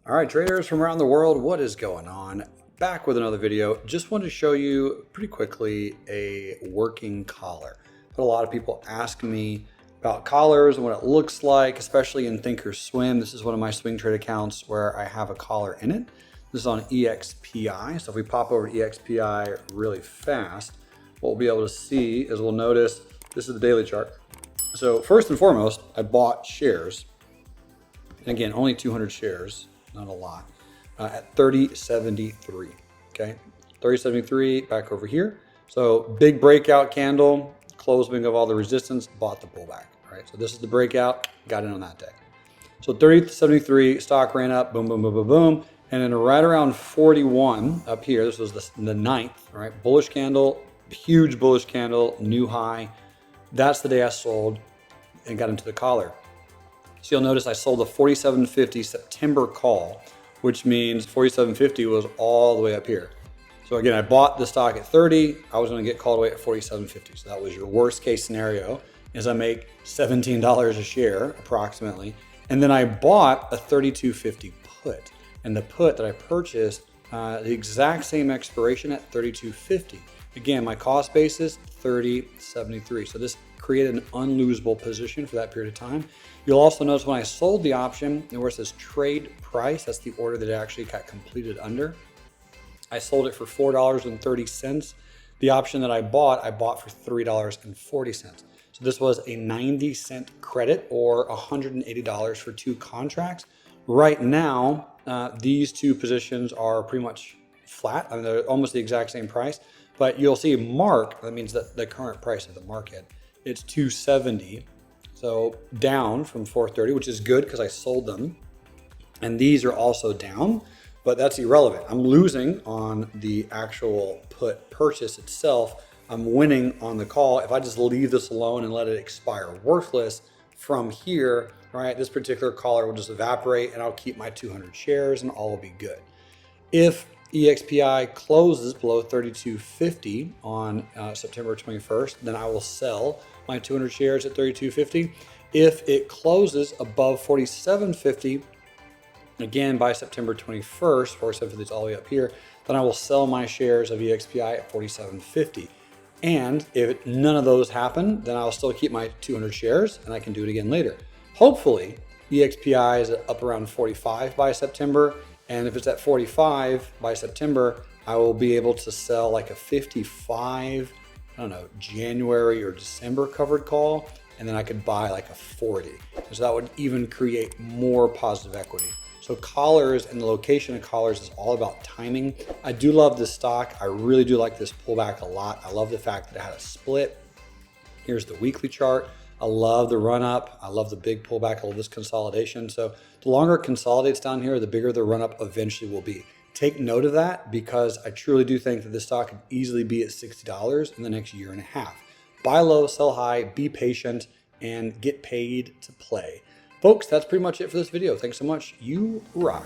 All right, traders from around the world, what is going on? Back with another video. Just wanted to show you pretty quickly a working collar. But a lot of people ask me about collars and what it looks like, especially in Thinkorswim. This is one of my swing trade accounts where I have a collar in it. This is on EXPI. So if we pop over to EXPI really fast, what we'll be able to see is we'll notice this is the daily chart. So first and foremost, I bought shares. And again, only 200 shares. Not a lot, at 30.73, okay? 30.73 back over here. So big breakout candle, closing of all the resistance, bought the pullback, right? So this is the breakout, got in on that day. So 30.73, stock ran up, boom, boom, boom, boom, boom. And then right around 41 up here, this was the ninth, right? Bullish candle, huge bullish candle, new high. That's the day I sold and got into the collar. So you'll notice I sold the 47.50 September call, which means 47.50 was all the way up here. So again, I bought the stock at 30. I was going to get called away at 47.50. So that was your worst case scenario, is I make $17 a share approximately. And then I bought a 32.50 put. And the put that I purchased, the exact same expiration at 32.50. Again, my cost basis, 30.73. So this created an unlosable position for that period of time. You'll also notice when I sold the option, where it says trade price, that's the order that it actually got completed under. I sold it for $4.30. The option that I bought for $3.40. So this was a 90-cent credit or $180 for two contracts. Right now, these two positions are pretty much flat. I mean, they're almost the exact same price, but you'll see mark, that means that the current price of the market, it's 270. So down from 430, which is good because I sold them. And these are also down, but that's irrelevant. I'm losing on the actual put purchase itself. I'm winning on the call. If I just leave this alone and let it expire worthless from here, right, this particular collar will just evaporate and I'll keep my 200 shares and all will be good. If EXPI closes below 32.50 on September 21st, then I will sell my 200 shares at 32.50. If it closes above 47.50, again by September 21st, 47.50 is all the way up here, then I will sell my shares of EXPI at 47.50. And if none of those happen, then I'll still keep my 200 shares and I can do it again later. Hopefully, EXPI is up around 45 by September. And if it's at 45 by September, I will be able to sell like a 55, I don't know, January or December covered call. And then I could buy like a 40. So that would even create more positive equity. So collars and the location of collars is all about timing. I do love this stock. I really do like this pullback a lot. I love the fact that it had a split. Here's the weekly chart. I love the run up. I love the big pullback. I love this consolidation. So the longer it consolidates down here, the bigger the run up eventually will be. Take note of that because I truly do think that this stock could easily be at $60 in the next year and a half. Buy low, sell high, be patient, and get paid to play. Folks, that's pretty much it for this video. Thanks so much. You rock.